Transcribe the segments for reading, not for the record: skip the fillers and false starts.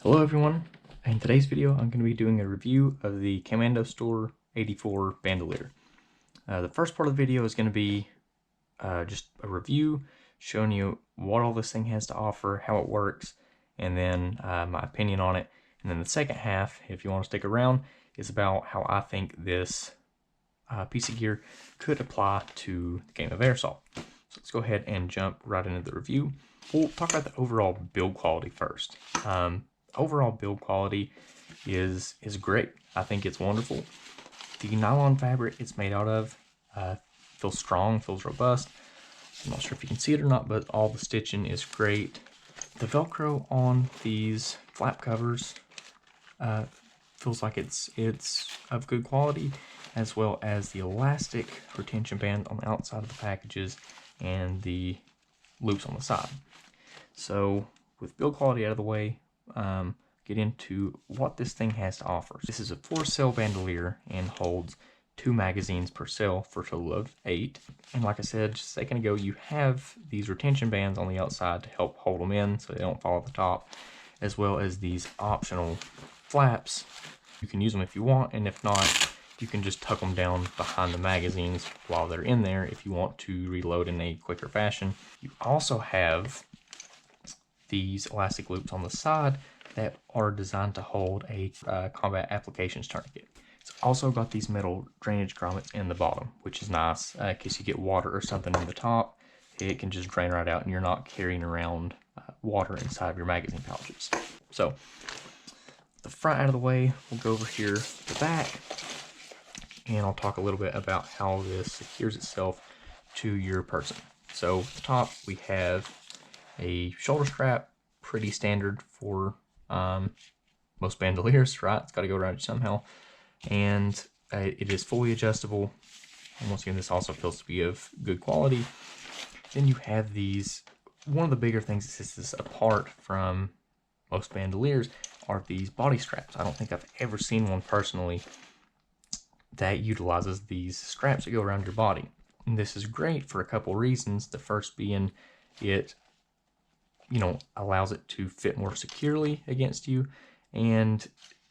Hello everyone, in today's video I'm going to be doing a review of the Commando Store 84 Bandolier. The first part of the video is going to be just a review showing you what all this thing has to offer, how it works, and then my opinion on it. And then the second half, if you want to stick around, is about how I think this piece of gear could apply to the game of Airsoft. So let's go ahead and jump right into the review. We'll talk about the overall build quality first. Overall build quality is great. I think it's wonderful. The nylon fabric it's made out of feels strong, feels robust. I'm not sure if you can see it or not, but all the stitching is great. The Velcro on these flap covers feels like it's of good quality, as well as the elastic retention band on the outside of the packages and the loops on the side. So with build quality out of the way, get into what this thing has to offer. This is a 4-cell bandolier and holds 2 magazines per cell for a total of 8. And like I said just a second ago, you have these retention bands on the outside to help hold them in so they don't fall off the top, as well as these optional flaps. You can use them if you want, and if not, you can just tuck them down behind the magazines while they're in there if you want to reload in a quicker fashion. You also have these elastic loops on the side that are designed to hold a combat applications tourniquet. It's also got these metal drainage grommets in the bottom, which is nice in case you get water or something in the top. It can just drain right out and you're not carrying around water inside of your magazine pouches. So the front out of the way, we'll go over here to the back, and I'll talk a little bit about how this secures itself to your person. So at the top we have a shoulder strap, pretty standard for most bandoliers, right? It's got to go around you somehow, and it is fully adjustable. And once again, this also feels to be of good quality. Then you have these, one of the bigger things that sets this apart from most bandoliers are these body straps. I don't think I've ever seen one personally that utilizes these straps that go around your body. And this is great for a couple reasons. The first being it allows it to fit more securely against you, and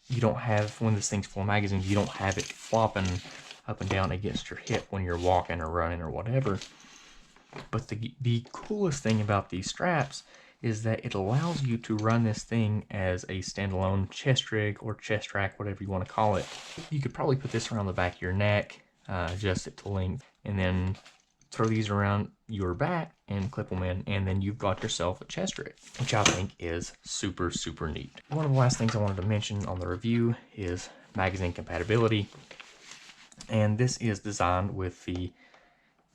you don't have, when this thing's full of magazines, you don't have it flopping up and down against your hip when you're walking or running or whatever. But the coolest thing about these straps is that it allows you to run this thing as a standalone chest rig or chest rack, whatever you want to call it. You could probably put this around the back of your neck, adjust it to length, and then throw these around your back and clip them in, and then you've got yourself a chest rig, which I think is super, super neat. One of the last things I wanted to mention on the review is magazine compatibility. And this is designed with the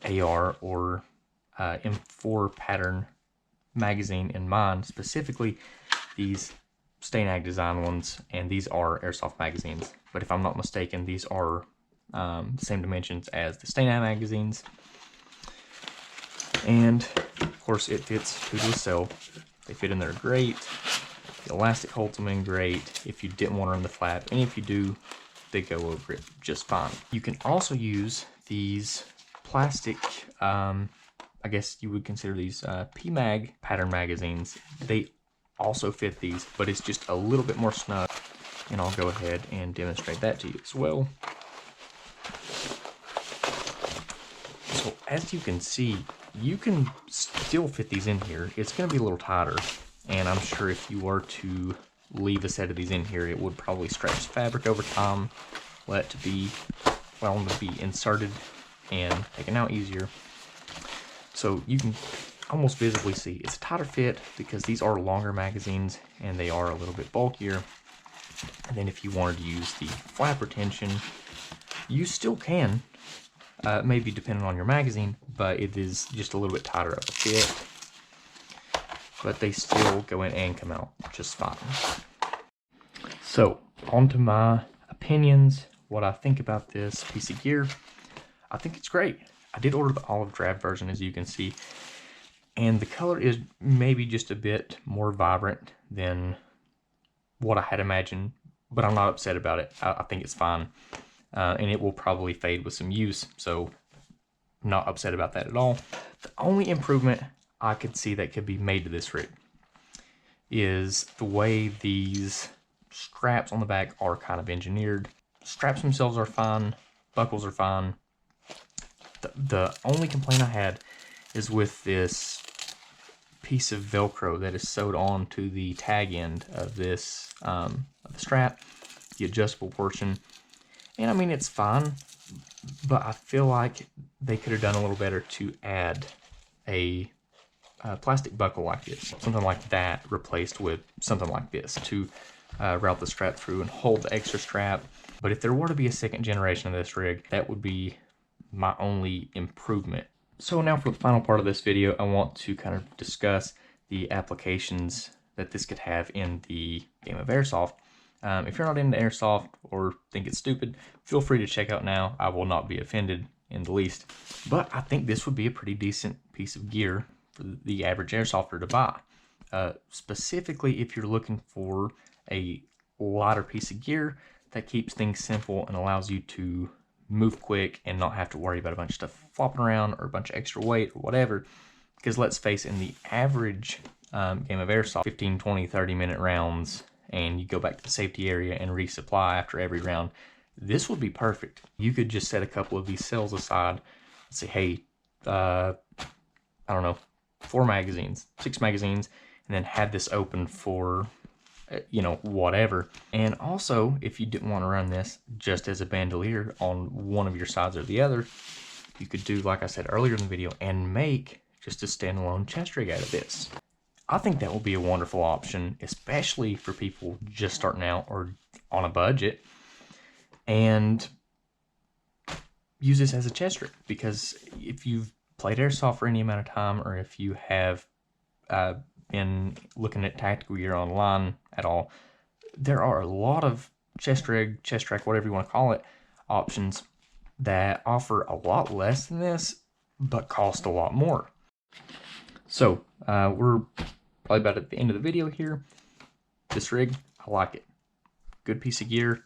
AR or M4 pattern magazine in mind, specifically these Stanag design ones, and these are Airsoft magazines. But if I'm not mistaken, these are the same dimensions as the Stanag magazines. And of course it fits to the cell. They fit in there great. The elastic holds them in great if you didn't want to run the flap, and if you do, they go over it just fine. You can also use these plastic, I guess you would consider these PMag pattern magazines. They also fit these, but it's just a little bit more snug, and I'll go ahead and demonstrate that to you as well. So as you can see, you can still fit these in here. It's going to be a little tighter, and I'm sure if you were to leave a set of these in here, it would probably stretch the fabric over time, let it to be, well, to be inserted and taken out easier. So you can almost visibly see it's a tighter fit because these are longer magazines and they are a little bit bulkier. And then if you wanted to use the flap retention, you still can. Maybe depending on your magazine, but it is just a little bit tighter of a fit. But they still go in and come out just fine. So, on to my opinions, what I think about this piece of gear. I think it's great. I did order the olive drab version, as you can see, and the color is maybe just a bit more vibrant than what I had imagined, but I'm not upset about it. I think it's fine. And it will probably fade with some use, so I'm not upset about that at all. The only improvement I could see that could be made to this rig is the way these straps on the back are kind of engineered. Straps themselves are fine, buckles are fine. The only complaint I had is with this piece of Velcro that is sewed on to the tag end of this of the strap, the adjustable portion. And I mean, it's fine, but I feel like they could have done a little better to add a plastic buckle like this, something like that, replaced with something like this to route the strap through and hold the extra strap. But if there were to be a second generation of this rig, that would be my only improvement. So now for the final part of this video, I want to kind of discuss the applications that this could have in the game of Airsoft. If you're not into Airsoft or think it's stupid, feel free to check out now. I will not be offended in the least. But I think this would be a pretty decent piece of gear for the average Airsofter to buy. Specifically if you're looking for a lighter piece of gear that keeps things simple and allows you to move quick and not have to worry about a bunch of stuff flopping around or a bunch of extra weight or whatever. Because let's face it, in the average game of Airsoft, 15, 20, 30-minute rounds, and you go back to the safety area and resupply after every round, this would be perfect. You could just set a couple of these cells aside and say, hey, I don't know, 4 magazines, 6 magazines, and then have this open for, you know, whatever. And also, if you didn't want to run this just as a bandolier on one of your sides or the other, you could do, like I said earlier in the video, and make just a standalone chest rig out of this. I think that will be a wonderful option, especially for people just starting out or on a budget, and use this as a chest rig. Because if you've played Airsoft for any amount of time, or if you have been looking at tactical gear online at all, there are a lot of chest rig, chest rack, whatever you want to call it, options that offer a lot less than this, but cost a lot more. So we're probably about at the end of the video here. This rig, I like it. Good piece of gear.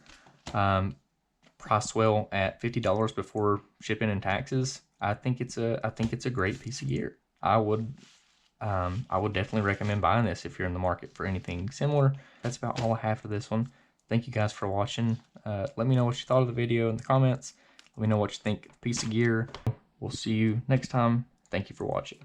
Priced well at $50 before shipping and taxes. I think it's a great piece of gear. I would definitely recommend buying this if you're in the market for anything similar. That's about all I have for this one. Thank you guys for watching. Let me know what you thought of the video in the comments. Let me know what you think of the piece of gear. We'll see you next time. Thank you for watching.